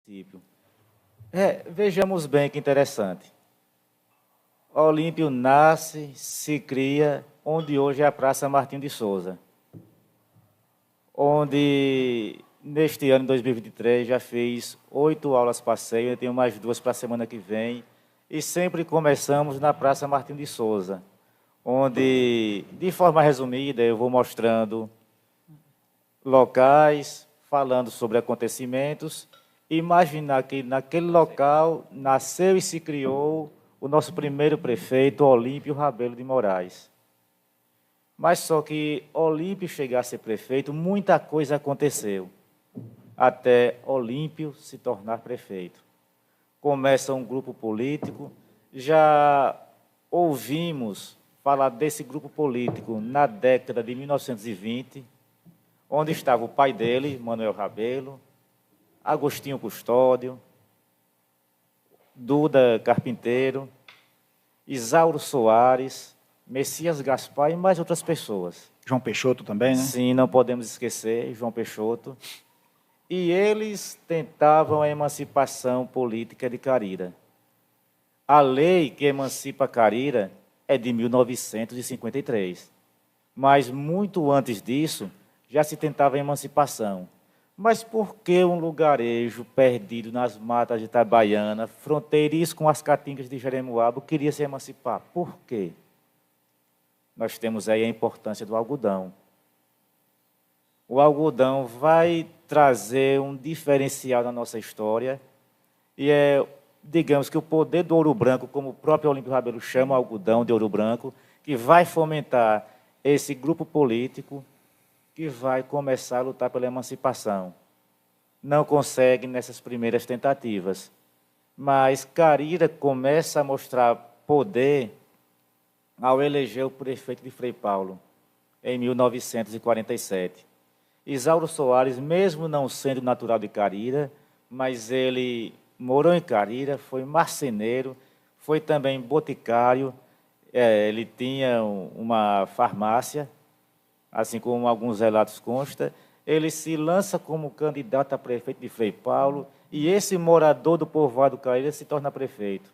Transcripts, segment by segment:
município. Vejamos bem que interessante. Olímpio nasce, se cria, onde hoje é a Praça Martim de Souza, onde neste ano, 2023, já fiz 8 aulas passeio, eu tenho mais 2 para a semana que vem, e sempre começamos na Praça Martim de Souza, onde, de forma resumida, eu vou mostrando locais, falando sobre acontecimentos. Imaginar que naquele local nasceu e se criou o nosso primeiro prefeito, Olímpio Rabelo de Moraes. Mas só que Olímpio chegar a ser prefeito, muita coisa aconteceu, até Olímpio se tornar prefeito. Começa um grupo político, já ouvimos falar desse grupo político na década de 1920, onde estava o pai dele, Manuel Rabelo, Agostinho Custódio, Duda Carpinteiro, Isauro Soares, Messias Gaspar e mais outras pessoas. João Peixoto também, né? Sim, não podemos esquecer, João Peixoto. E eles tentavam a emancipação política de Carira. A lei que emancipa Carira é de 1953. Mas muito antes disso, já se tentava a emancipação. Mas por que um lugarejo perdido nas matas de Itabaiana, fronteiriço com as caatingas de Jeremoabo, queria se emancipar? Por quê? Nós temos aí a importância do algodão. O algodão vai trazer um diferencial na nossa história e digamos que o poder do ouro branco, como o próprio Olímpio Rabelo chama o algodão de ouro branco, que vai fomentar esse grupo político que vai começar a lutar pela emancipação. Não consegue nessas primeiras tentativas, mas Carira começa a mostrar poder ao eleger o prefeito de Frei Paulo, em 1947. Isauro Soares, mesmo não sendo natural de Carira, mas ele morou em Carira, foi marceneiro, foi também boticário, ele tinha uma farmácia, assim como alguns relatos constam. Ele se lança como candidato a prefeito de Frei Paulo, e esse morador do povoado Carira se torna prefeito.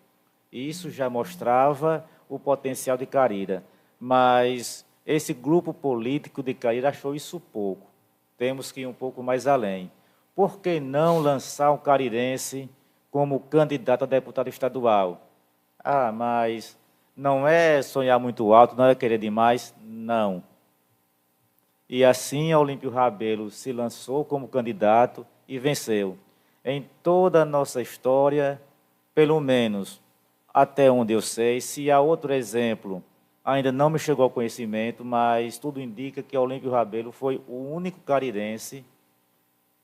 E isso já mostrava o potencial de Carira, mas esse grupo político de Carira achou isso pouco. Temos que ir um pouco mais além. Por que não lançar um carirense como candidato a deputado estadual? Mas não é sonhar muito alto, não é querer demais? Não. E assim Olímpio Rabelo se lançou como candidato e venceu. Em toda a nossa história, pelo menos até onde eu sei, se há outro exemplo, ainda não me chegou ao conhecimento, mas tudo indica que Olímpio Rabelo foi o único carirense,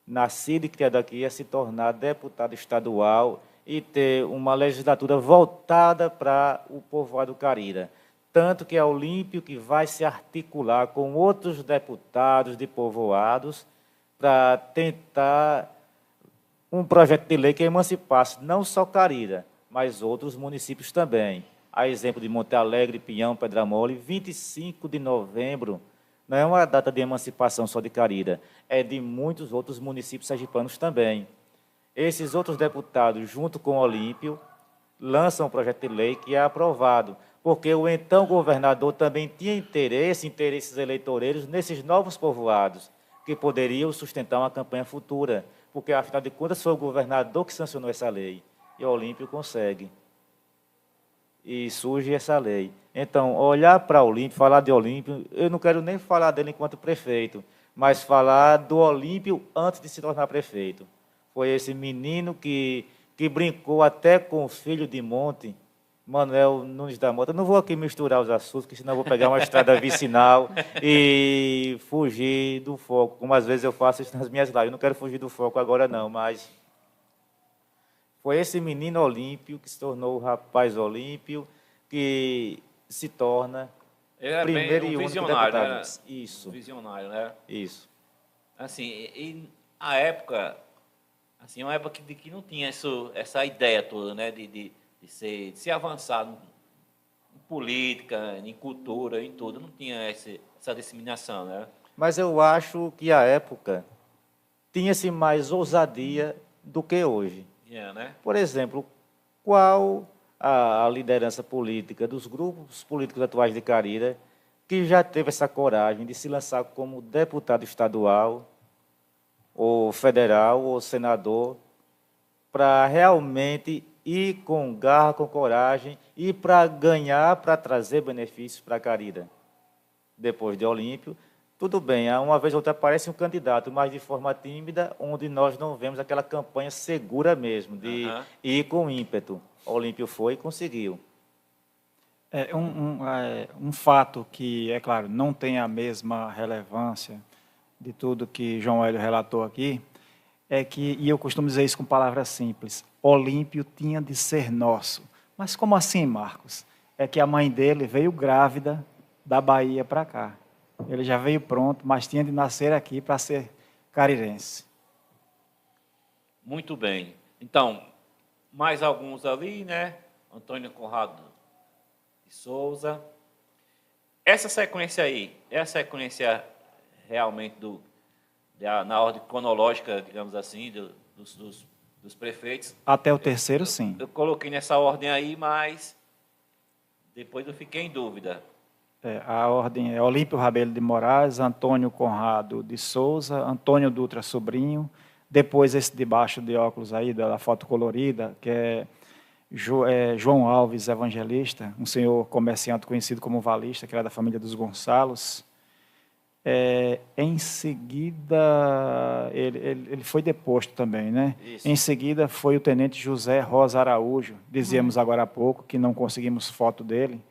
nascido e criado aqui, a se tornar deputado estadual e ter uma legislatura voltada para o povoado Carira. Tanto que é Olímpio que vai se articular com outros deputados de povoados para tentar um projeto de lei que emancipasse não só Carira, mas outros municípios também. A exemplo de Monte Alegre, Pinhão, Pedra Mole, 25 de novembro, não é uma data de emancipação só de Carira, é de muitos outros municípios sergipanos também. Esses outros deputados, junto com Olímpio, lançam um projeto de lei que é aprovado, porque o então governador também tinha interesses eleitoreiros nesses novos povoados, que poderiam sustentar uma campanha futura, porque, afinal de contas, foi o governador que sancionou essa lei, e o Olímpio consegue. E surge essa lei. Então, olhar para Olímpio, falar de Olímpio, eu não quero nem falar dele enquanto prefeito, mas falar do Olímpio antes de se tornar prefeito. Foi esse menino que brincou até com o filho de Monte, Manuel Nunes da Mota. Não vou aqui misturar os assuntos, porque senão vou pegar uma estrada vicinal e fugir do foco, como às vezes eu faço isso nas minhas lives. Eu não quero fugir do foco agora não, mas foi esse menino Olímpio que se tornou o rapaz Olímpio, que se torna primeiro e único deputado. Né? Isso. Um visionário, né? Isso. Assim, e a época, assim, uma época que não tinha essa ideia toda, né, de ser avançado em política, em cultura, em tudo, não tinha essa disseminação, né? Mas eu acho que a época tinha-se mais ousadia do que hoje. Né? Por exemplo, qual a liderança política dos grupos políticos atuais de Carira que já teve essa coragem de se lançar como deputado estadual, ou federal, ou senador, para realmente ir com garra, com coragem, e para ganhar, para trazer benefícios para Carira? Depois de Olímpio, tudo bem, uma vez ou outra aparece um candidato, mas de forma tímida, onde nós não vemos aquela campanha segura mesmo, de ir com ímpeto. Olímpio foi e conseguiu. Um fato que, é claro, não tem a mesma relevância de tudo que João Hélio relatou aqui, é que, e eu costumo dizer isso com palavras simples, Olímpio tinha de ser nosso. Mas como assim, Marcos? É que a mãe dele veio grávida da Bahia para cá. Ele já veio pronto, mas tinha de nascer aqui para ser carirense. Muito bem. Então, mais alguns ali, né? Antônio Conrado de Souza. Essa sequência aí, é a sequência realmente na ordem cronológica, digamos assim, dos prefeitos. Até o terceiro, sim. Eu coloquei nessa ordem aí, mas depois eu fiquei em dúvida. A ordem é Olímpio Rabelo de Moraes, Antônio Conrado de Souza, Antônio Dutra Sobrinho, depois esse de baixo de óculos aí, da foto colorida, que é João Alves Evangelista, um senhor comerciante conhecido como valista, que era da família dos Gonçalos. Em seguida, ele foi deposto também, né? Isso. Em seguida foi o tenente José Rosa Araújo, dizíamos agora há pouco, que não conseguimos foto dele.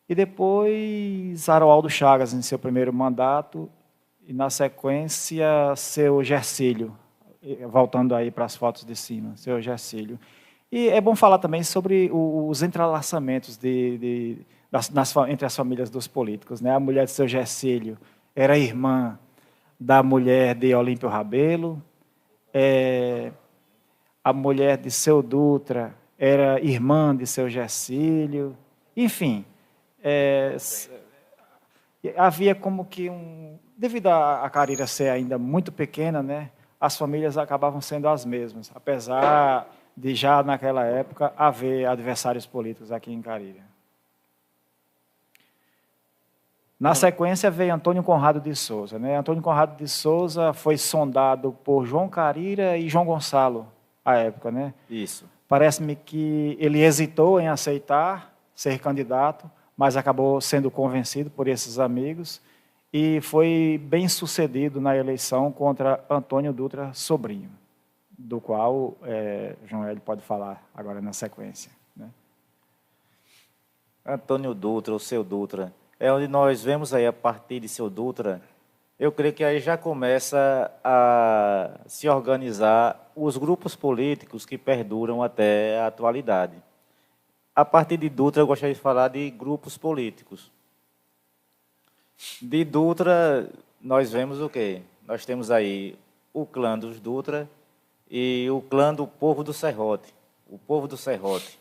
E depois Aroaldo Chagas, em seu primeiro mandato, e na sequência, seu Gercílio, voltando aí para as fotos de cima, seu Gercílio. E é bom falar também sobre os entrelaçamentos entre as famílias dos políticos, né? A mulher de seu Gercílio era irmã da mulher de Olímpio Rabelo, a mulher de seu Dutra era irmã de seu Gercílio, enfim, havia como que devido a Carira ser ainda muito pequena, né, as famílias acabavam sendo as mesmas, apesar de já naquela época haver adversários políticos aqui em Carira. Na sequência veio Antônio Conrado de Souza, né? Antônio Conrado de Souza foi sondado por João Carira e João Gonçalo à época, né? Isso. Parece-me que ele hesitou em aceitar ser candidato, mas acabou sendo convencido por esses amigos e foi bem sucedido na eleição contra Antônio Dutra Sobrinho, do qual João Hélio pode falar agora na sequência, né? Antônio Dutra, o seu Dutra, é onde nós vemos aí, a partir de seu Dutra, eu creio que aí já começa a se organizar os grupos políticos que perduram até a atualidade. A partir de Dutra, eu gostaria de falar de grupos políticos. De Dutra, nós vemos o quê? Nós temos aí o clã dos Dutra e o clã do povo do Serrote. O povo do Serrote,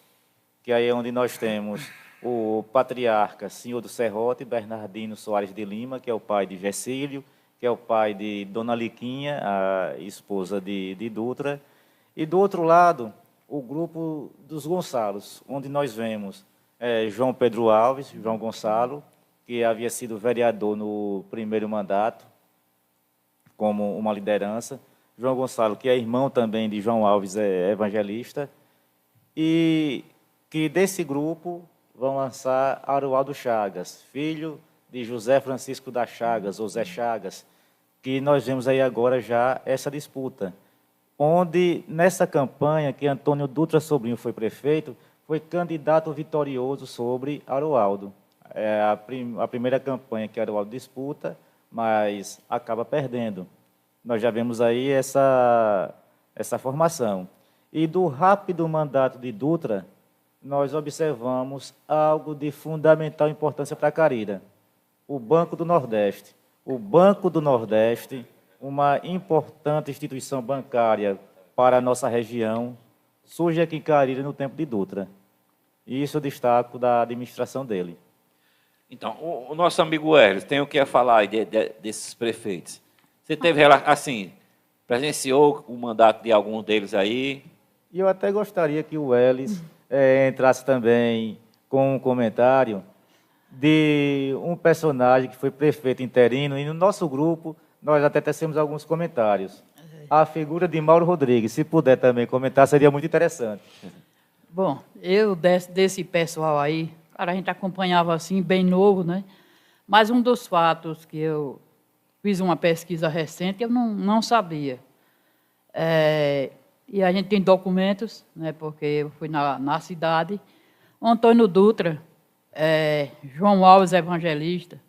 que aí é onde nós temos o patriarca, senhor do Serrote, Bernardino Soares de Lima, que é o pai de Gercílio, que é o pai de Dona Liquinha, a esposa de Dutra. E do outro lado, o grupo dos Gonçalos, onde nós vemos João Pedro Alves, João Gonçalo, que havia sido vereador no primeiro mandato, como uma liderança. João Gonçalo, que é irmão também de João Alves Evangelista, e que desse grupo vão lançar Aroaldo Chagas, filho de José Francisco da Chagas, ou Zé Chagas, que nós vemos aí agora já essa disputa, onde nessa campanha que Antônio Dutra Sobrinho foi prefeito, foi candidato vitorioso sobre Aroaldo. É a primeira campanha que Aroaldo disputa, mas acaba perdendo. Nós já vemos aí essa formação. E do rápido mandato de Dutra, nós observamos algo de fundamental importância para Carira, o Banco do Nordeste. O Banco do Nordeste, uma importante instituição bancária para a nossa região, surge aqui em Carira no tempo de Dutra. E isso eu destaco da administração dele. Então, o nosso amigo Hélio tem o que a falar aí desses prefeitos. Você teve, assim, presenciou o mandato de algum deles aí? E eu até gostaria que o Welles entrasse também com um comentário de um personagem que foi prefeito interino, e no nosso grupo nós até tecemos alguns comentários. A figura de Mauro Rodrigues, se puder também comentar, seria muito interessante. Bom, eu desse pessoal aí, cara, a gente acompanhava assim, bem novo, né? Mas um dos fatos que eu fiz uma pesquisa recente, eu não sabia. E a gente tem documentos, né, porque eu fui na cidade. O Antônio Dutra, João Alves Evangelista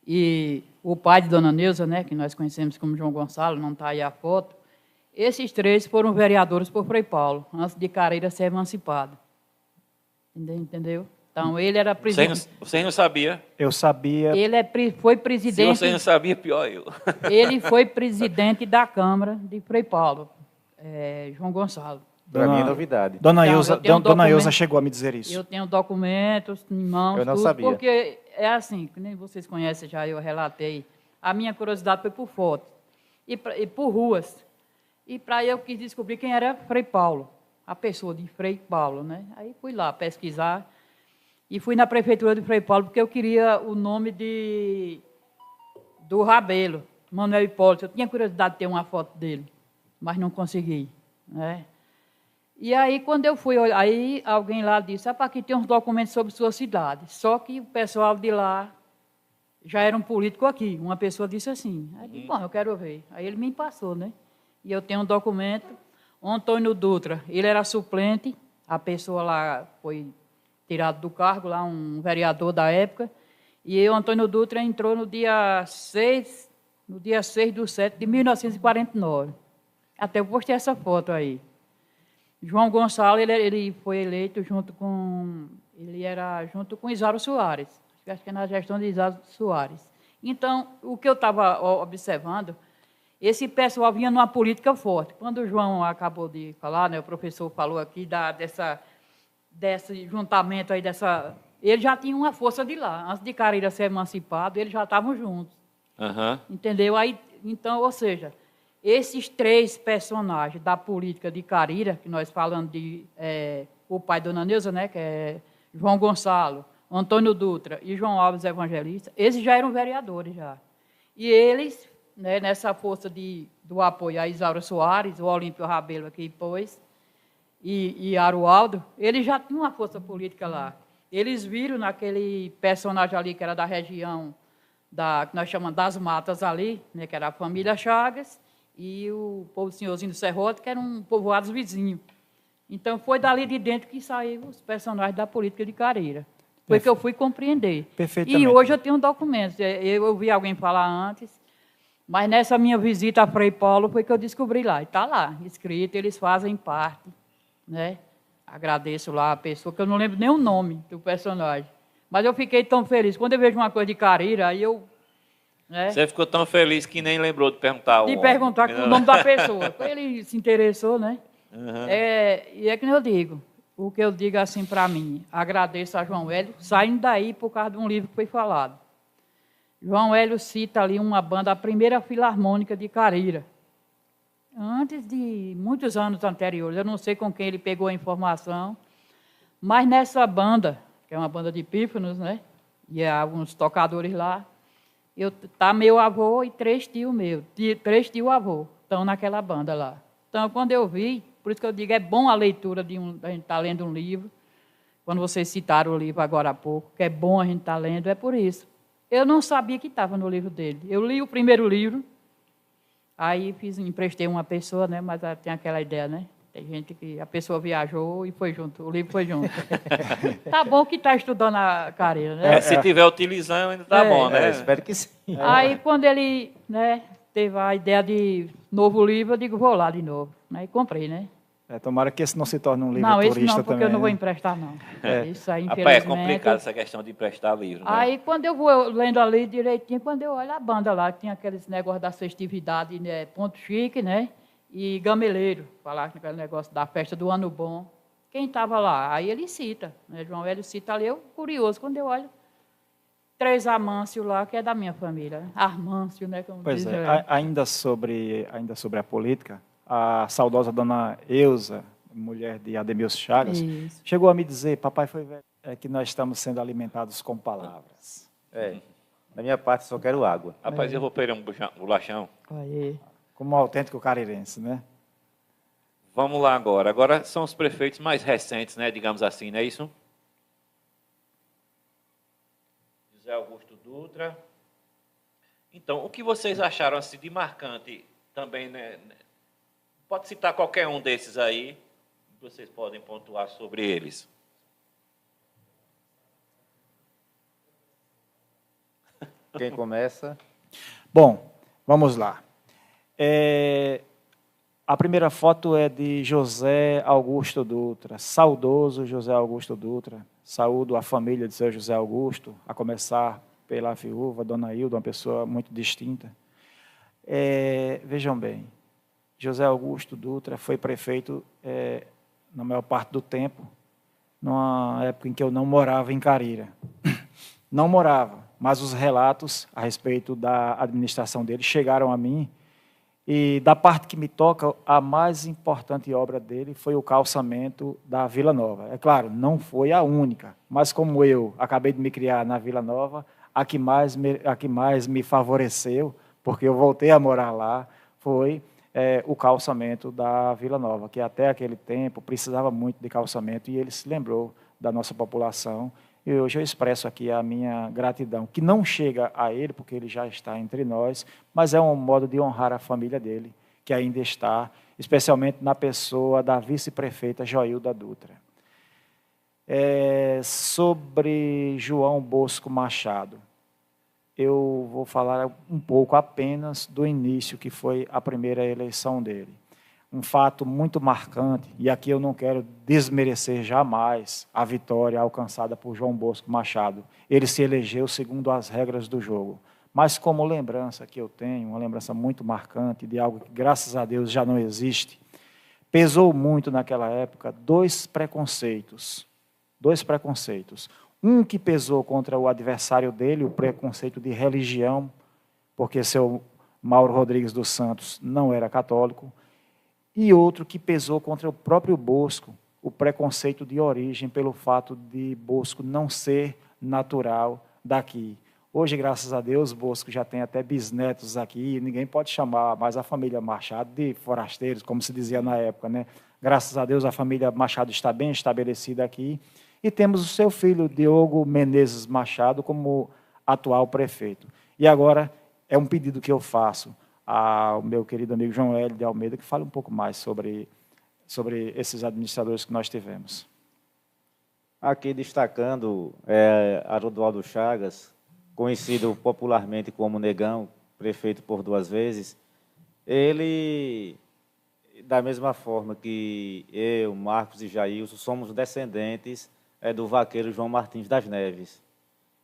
e o pai de Dona Neuza, né, que nós conhecemos como João Gonçalo, não está aí a foto, esses três foram vereadores por Frei Paulo, antes de Careira ser emancipado. Entendeu? Então, ele era presidente. Você não sabia? Eu sabia. Ele foi presidente. Se você não sabia, pior eu. Ele foi presidente da Câmara de Frei Paulo, João Gonçalo. Para mim é novidade. Dona Então, Ilza chegou a me dizer isso. Eu tenho documentos em mãos, eu não tudo, sabia. porque é assim, que nem vocês conhecem já, eu relatei. A minha curiosidade foi por fotos e por ruas. E para eu quis descobrir quem era Frei Paulo, a pessoa de Frei Paulo, né? Aí fui lá pesquisar e fui na prefeitura de Frei Paulo porque eu queria o nome do Rabelo, Manuel Hipólito. Eu tinha curiosidade de ter uma foto dele, mas não consegui, né? E aí, quando eu fui, aí alguém lá disse, aqui tem uns documentos sobre sua cidade. Só que o pessoal de lá já era um político aqui. Uma pessoa disse assim, aí eu disse, bom, eu quero ver. Aí ele me passou, né? E eu tenho um documento, o Antônio Dutra, ele era suplente, a pessoa lá foi tirado do cargo, lá um vereador da época, e o Antônio Dutra entrou no dia 6 de 7 de 1949. Até eu postei essa foto aí. João Gonçalo, ele foi eleito junto com Isaro Soares, acho que é na gestão de Isaro Soares. Então, o que eu estava observando, esse pessoal vinha numa política forte. Quando o João acabou de falar, né, o professor falou aqui desse juntamento aí, ele já tinha uma força de lá. Antes de Careira ser emancipado, eles já estavam juntos. Uhum. Entendeu? Aí, então, ou seja, esses três personagens da política de Careira, que nós falamos de o pai de Dona Neuza, né, que é João Gonçalo, Antônio Dutra e João Alves Evangelista, esses já eram vereadores já. E eles, né, nessa força do apoio a Isaura Soares, o Olímpio Rabelo aqui pôs, e Arualdo, eles já tinham uma força política lá. Eles viram naquele personagem ali, que era da região, que nós chamamos das matas ali, né, que era a família Chagas, e o povo senhorzinho do Serrote, que eram povoados vizinhos. Então, foi dali de dentro que saíram os personagens da política de Careira. Foi que eu fui compreender. Perfeitamente. E hoje eu tenho documentos. Eu ouvi alguém falar antes, mas nessa minha visita a Frei Paulo foi que eu descobri lá. E está lá, escrito, eles fazem parte, né? Agradeço lá a pessoa, que eu não lembro nem o nome do personagem. Mas eu fiquei tão feliz. Quando eu vejo uma coisa de Careira, aí eu... Né? Você ficou tão feliz que nem lembrou de perguntar De perguntar o nome da pessoa. Ele se interessou, né? Uhum. E é que eu digo, o que eu digo assim para mim, agradeço a João Hélio, saindo daí por causa de um livro que foi falado. João Hélio cita ali uma banda, a primeira filarmônica de Careira, antes de muitos anos anteriores, eu não sei com quem ele pegou a informação, mas nessa banda, que é uma banda de pífanos, né? E há alguns tocadores lá, tá meu avô e três tios avô, estão naquela banda lá. Então, quando eu vi, por isso que eu digo, é bom a leitura a gente estar lendo um livro, quando vocês citaram o livro agora há pouco, que é bom a gente estar lendo, é por isso. Eu não sabia que estava no livro dele. Eu li o primeiro livro, aí emprestei uma pessoa, né? Mas tem aquela ideia, né? Tem gente que a pessoa viajou e foi junto, o livro foi junto. Tá bom que está estudando a Careira, né? Se tiver utilizando, ainda tá bom, né? Espero que sim. Aí, quando ele, né, teve a ideia de novo livro, eu digo, vou lá de novo. Aí comprei, né? Tomara que esse não se torne um livro não, turista esse não, porque também, eu não vou né? emprestar, não. Isso aí, Rapaz, infelizmente... é complicado essa questão de emprestar livro, né? Aí, quando eu vou lendo ali direitinho, quando eu olho a banda lá, tinha aqueles negócios da festividade, né, Ponto Chique, né? E Gameleiro, falar aquele negócio da festa do Ano Bom. Quem estava lá? Aí ele cita, né? João Hélio cita ali, eu curioso, quando eu olho, três Amâncio lá, que é da minha família. Armâncio, né? Como Pois diz, é, ainda sobre a política, a saudosa dona Eusa, mulher de Ademilson Chagas, Isso. chegou a me dizer, papai foi velho, é que nós estamos sendo alimentados com palavras. Da minha parte, só quero água. Rapaz, eu vou pegar um bolachão. Aí. Como um autêntico carirense, né? Vamos lá agora. Agora são os prefeitos mais recentes, né? Digamos assim, não é isso? José Augusto Dutra. Então, o que vocês acharam assim, de marcante também, né? Pode citar qualquer um desses aí, vocês podem pontuar sobre eles. Quem começa? Bom, vamos lá. A primeira foto é de José Augusto Dutra, saudoso José Augusto Dutra. Saúdo a família de seu José Augusto, a começar pela viúva, Dona Hilda, uma pessoa muito distinta. Vejam bem, José Augusto Dutra foi prefeito na maior parte do tempo, numa época em que eu não morava em Carira. Não morava, mas os relatos a respeito da administração dele chegaram a mim. E da parte que me toca, a mais importante obra dele foi o calçamento da Vila Nova. É claro, não foi a única, mas como eu acabei de me criar na Vila Nova, a que mais me favoreceu, porque eu voltei a morar lá, foi o calçamento da Vila Nova, que até aquele tempo precisava muito de calçamento, e ele se lembrou da nossa população. E hoje eu expresso aqui a minha gratidão, que não chega a ele, porque ele já está entre nós, mas é um modo de honrar a família dele, que ainda está, especialmente na pessoa da vice-prefeita Joilda Dutra. Sobre João Bosco Machado, eu vou falar um pouco apenas do início, que foi a primeira eleição dele. Um fato muito marcante, e aqui eu não quero desmerecer jamais a vitória alcançada por João Bosco Machado. Ele se elegeu segundo as regras do jogo. Mas como lembrança que eu tenho, uma lembrança muito marcante de algo que, graças a Deus, já não existe, pesou muito naquela época dois preconceitos. Um que pesou contra o adversário dele, o preconceito de religião, porque seu Mauro Rodrigues dos Santos não era católico, e outro que pesou contra o próprio Bosco, o preconceito de origem, pelo fato de Bosco não ser natural daqui. Hoje, graças a Deus, Bosco já tem até bisnetos aqui, e ninguém pode chamar mais a família Machado de forasteiros, como se dizia na época, né? Graças a Deus, a família Machado está bem estabelecida aqui, e temos o seu filho, Diogo Menezes Machado, como atual prefeito. E agora, é um pedido que eu faço ao meu querido amigo João Hélio de Almeida, que fale um pouco mais sobre esses administradores que nós tivemos. Aqui destacando Arodualdo Chagas, conhecido popularmente como Negão, prefeito por 2 vezes. Ele, da mesma forma que eu, Marcos e Jailson, somos descendentes do vaqueiro João Martins das Neves.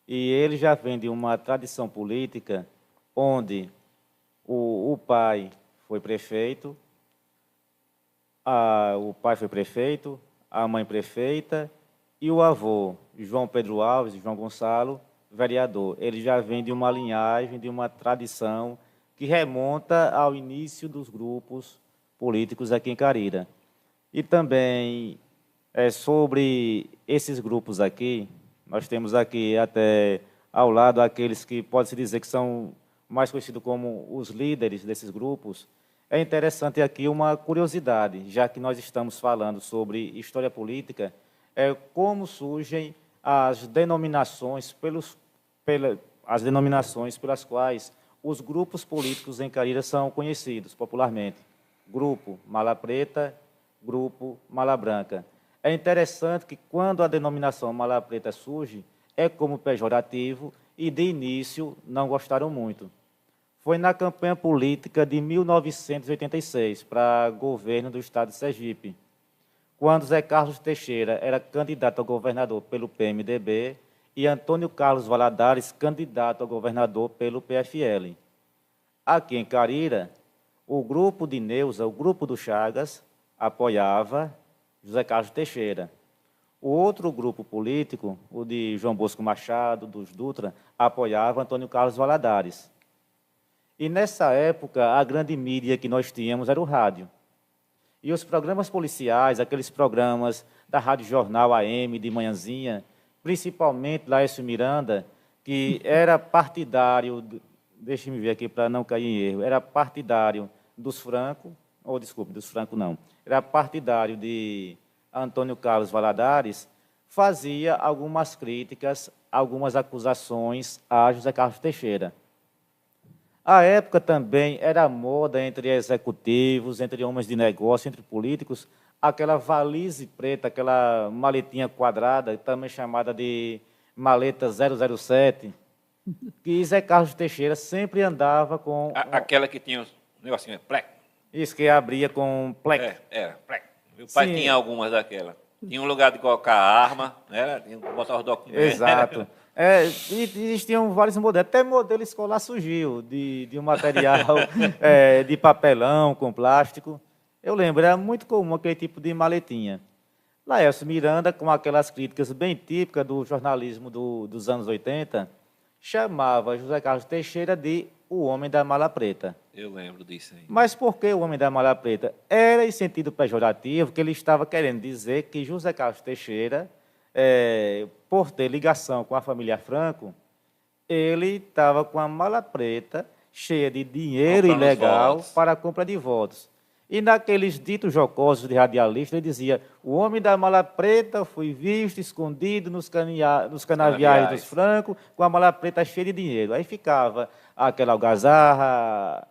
E ele já vem de uma tradição política onde o pai foi prefeito, a mãe prefeita e o avô, João Pedro Alves e João Gonçalo, vereador. Ele já vem de uma linhagem, de uma tradição que remonta ao início dos grupos políticos aqui em Carira. E também, sobre esses grupos aqui, nós temos aqui até ao lado aqueles que pode-se dizer que são mais conhecidos como os líderes desses grupos. É interessante aqui uma curiosidade, já que nós estamos falando sobre história política, como surgem as denominações pelas quais os grupos políticos em Carira são conhecidos popularmente. Grupo Mala Preta, Grupo Mala Branca. É interessante que quando a denominação Mala Preta surge, é como pejorativo e de início não gostaram muito. Foi na campanha política de 1986 para governo do estado de Sergipe, quando Zé Carlos Teixeira era candidato a governador pelo PMDB e Antônio Carlos Valadares candidato a governador pelo PFL. Aqui em Carira, o grupo de Neuza, o grupo do Chagas, apoiava José Carlos Teixeira. O outro grupo político, o de João Bosco Machado, dos Dutra, apoiava Antônio Carlos Valadares. E, nessa época, a grande mídia que nós tínhamos era o rádio. E os programas policiais, aqueles programas da Rádio Jornal AM, de manhãzinha, principalmente Laércio Miranda, que era partidário, deixe-me ver aqui para não cair em erro, era partidário dos Franco, ou desculpe, dos Franco não, era partidário de Antônio Carlos Valadares, fazia algumas críticas, algumas acusações a José Carlos Teixeira. A época também era moda entre executivos, entre homens de negócio, entre políticos, aquela valise preta, aquela maletinha quadrada, também chamada de maleta 007, que José Carlos Teixeira sempre andava com... Aquela que tinha um negocinho, plec. Isso, que abria com plec. Plec. Meu pai Sim. tinha algumas daquela. Tinha um lugar de colocar a arma, né? Tinha que botar os documentos. Exato. E existiam vários modelos. Até modelo escolar surgiu, de um material de papelão com plástico. Eu lembro, era muito comum aquele tipo de maletinha. Laércio Miranda, com aquelas críticas bem típicas do jornalismo dos anos 80, chamava José Carlos Teixeira de o homem da mala preta. Eu lembro disso aí. Mas por que o homem da mala preta? Era em sentido pejorativo, que ele estava querendo dizer que José Carlos Teixeira, por ter ligação com a família Franco, ele estava com a mala preta cheia de dinheiro Comprando ilegal votos. para a compra de votos. E naqueles ditos jocosos de radialista, ele dizia: o homem da mala preta foi visto escondido nos canaviais dos Franco, com a mala preta cheia de dinheiro. Aí ficava aquela algazarra,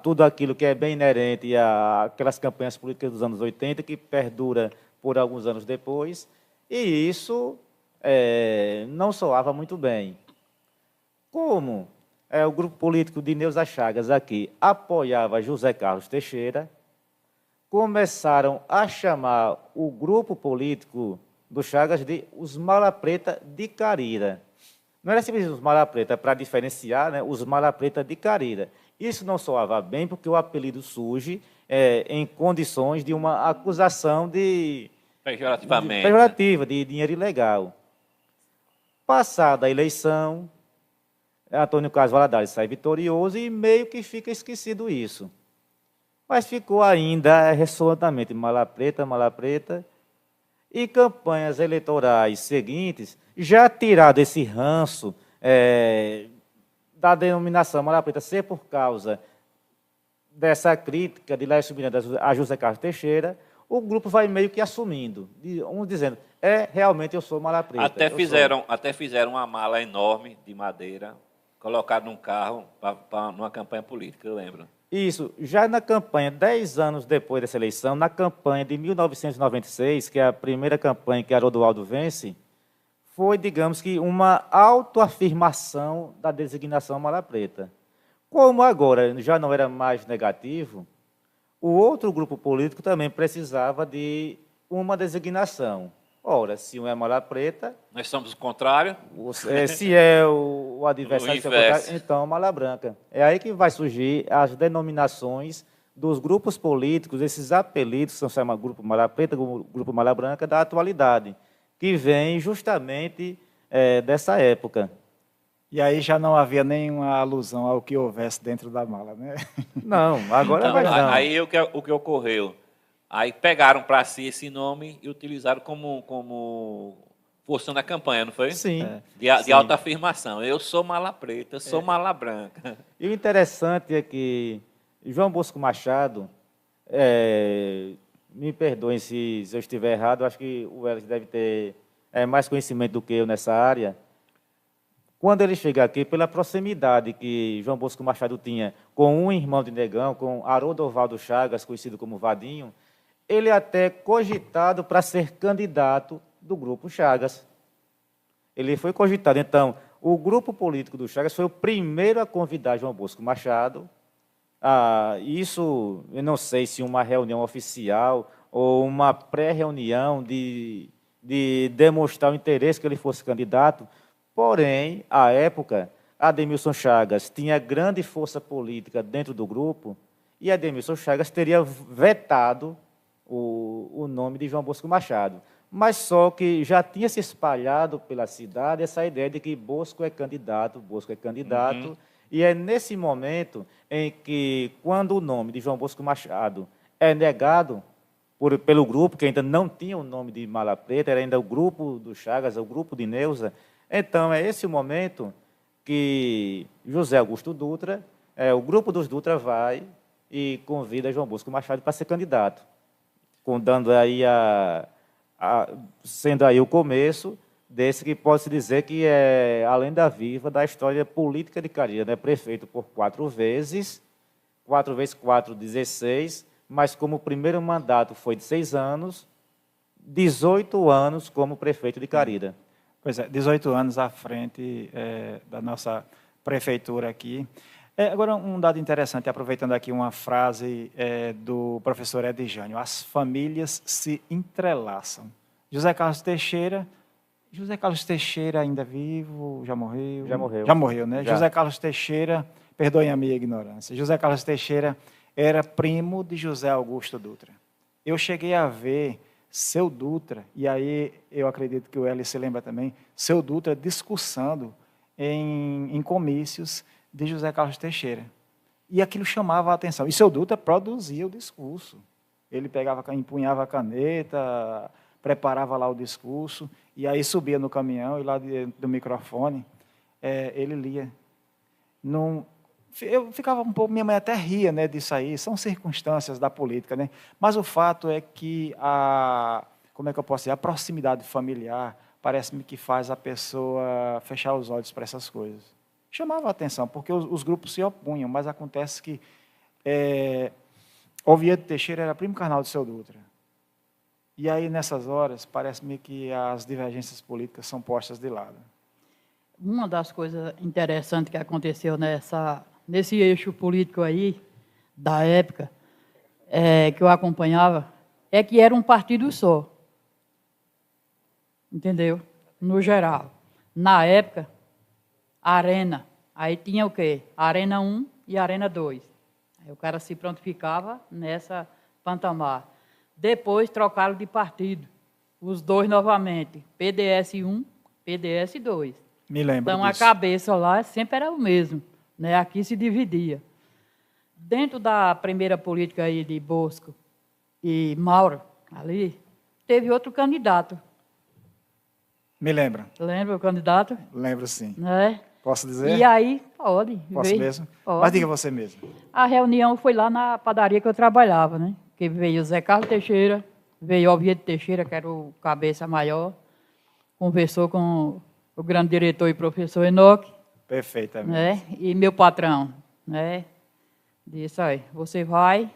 tudo aquilo que é bem inerente àquelas campanhas políticas dos anos 80, que perdura por alguns anos depois, e isso não soava muito bem. Como o grupo político de Neuza Chagas aqui apoiava José Carlos Teixeira, começaram a chamar o grupo político do Chagas de os Mala Preta de Carira. Não era simplesmente os Mala Preta, para diferenciar, né, os Mala Preta de Carira. Isso não soava bem, porque o apelido surge em condições de uma acusação pejorativa, de dinheiro ilegal. Passada a eleição, Antônio Carlos Valadares sai vitorioso e meio que fica esquecido isso. Mas ficou ainda ressoantamente Mala Preta, e campanhas eleitorais seguintes, já tirado esse ranço da denominação Mala Preta ser por causa dessa crítica de Laércio Miranda a José Carlos Teixeira, o grupo vai meio que assumindo, uns dizendo, realmente eu sou Mala Preta. Até fizeram uma mala enorme de madeira, colocado num carro numa campanha política, eu lembro. Isso, já na campanha, 10 anos depois dessa eleição, na campanha de 1996, que é a primeira campanha que Arodoaldo vence, foi, digamos que, uma autoafirmação da designação Mala Preta. Como agora já não era mais negativo, o outro grupo político também precisava de uma designação. Ora, se um é Mala Preta... Nós somos o contrário. Se é o adversário, então Mala Branca. É aí que vai surgir as denominações dos grupos políticos, esses apelidos que são chamados Grupo Mala Preta, Grupo Mala Branca, da atualidade, que vem justamente dessa época. E aí já não havia nenhuma alusão ao que houvesse dentro da mala, né? Não, agora Então, vai não. Aí o que ocorreu? Aí pegaram para si esse nome e utilizaram como força na campanha, não foi? Sim. De autoafirmação. Eu sou Mala Preta, eu sou Mala Branca. E o interessante é que João Bosco Machado, me perdoem se eu estiver errado, acho que o Welles deve ter mais conhecimento do que eu nessa área. Quando ele chega aqui, pela proximidade que João Bosco Machado tinha com um irmão de Negão, com Haroldo Ovaldo Chagas, conhecido como Vadinho, ele até cogitado para ser candidato do Grupo Chagas. Ele foi cogitado. Então, o grupo político do Chagas foi o primeiro a convidar João Bosco Machado. Isso, eu não sei se uma reunião oficial ou uma pré-reunião de demonstrar o interesse que ele fosse candidato. Porém, à época, Ademilson Chagas tinha grande força política dentro do grupo e Ademilson Chagas teria vetado o nome de João Bosco Machado. mas só que já tinha se espalhado pela cidade essa ideia de que Bosco é candidato, e é nesse momento em que, quando o nome de João Bosco Machado é negado pelo grupo, que ainda não tinha o nome de Mala Preta, era ainda o grupo do Chagas, o grupo de Neuza, então é esse o momento que José Augusto Dutra, o grupo dos Dutra vai e convida João Bosco Machado para ser candidato, dando aí sendo aí o começo desse que pode-se dizer que é a lenda viva da história política de Carira, né? Prefeito por 4 vezes 4, 16, mas como o primeiro mandato foi de 6 anos, 18 anos como prefeito de Carira. Pois é, 18 anos à frente da nossa prefeitura aqui. Agora, um dado interessante, aproveitando aqui uma frase do professor Edjânio: as famílias se entrelaçam. José Carlos Teixeira ainda vivo, já morreu? Já morreu. Já morreu, né? Já. José Carlos Teixeira, perdoem a minha ignorância, José Carlos Teixeira era primo de José Augusto Dutra. Eu cheguei a ver seu Dutra, e aí eu acredito que o Hélio se lembra também, seu Dutra discursando em comícios de José Carlos Teixeira. E aquilo chamava a atenção. E seu Dutra produzia o discurso. Ele empunhava a caneta, preparava lá o discurso, e aí subia no caminhão e lá do microfone ele lia. Eu ficava um pouco, minha mãe até ria, né, disso aí, são circunstâncias da política, né? Mas o fato é que como é que eu posso dizer, a proximidade familiar parece-me que faz a pessoa fechar os olhos para essas coisas. Chamava a atenção, porque os grupos se opunham, mas acontece que Oviedo Teixeira era primo carnal do seu Dutra. E aí, nessas horas, parece-me que as divergências políticas são postas de lado. Uma das coisas interessantes que aconteceu nesse eixo político aí, da época, que eu acompanhava, é que era um partido só. Entendeu? No geral. Na época, a Arena, aí tinha o quê? Arena 1 e Arena 2. Aí o cara se prontificava nessa patamar. Depois trocaram de partido, os dois novamente, PDS 1, PDS 2. Me lembro Então, disso. a cabeça lá sempre era o mesmo, né? Aqui se dividia. Dentro da primeira política aí de Bosco e Mauro, ali, teve outro candidato. Me lembra? Lembra o candidato? Lembro, sim. Né? Posso dizer? E aí, pode. Posso mesmo? Pode. Mas diga você mesmo. A reunião foi lá na padaria que eu trabalhava, né? Que veio o Zé Carlos Teixeira, veio o Oviedo Teixeira, que era o cabeça maior, conversou com o grande diretor e professor Enoque. Perfeitamente. Né? E meu patrão, né? Disse, aí, você vai,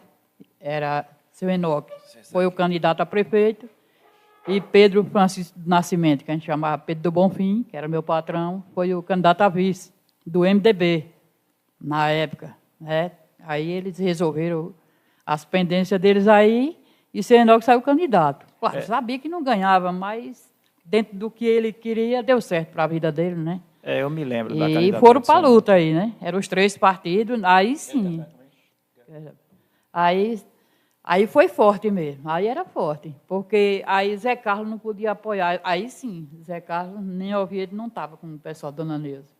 era seu Enoque, foi o candidato a prefeito, e Pedro Francisco do Nascimento, que a gente chamava Pedro do Bonfim, que era meu patrão, foi o candidato a vice do MDB, na época. Né? Aí eles resolveram as pendências deles aí, e seu Enoque saiu candidato. Claro, sabia que não ganhava, mas dentro do que ele queria, deu certo para a vida dele, né? Eu me lembro da E candidatura foram do para a senhor. luta aí, né? Eram os 3 partidos, aí sim. Aí foi forte mesmo, aí era forte, porque aí Zé Carlos não podia apoiar, aí sim, Zé Carlos nem Oviedo não estava com o pessoal da Dona Neuza.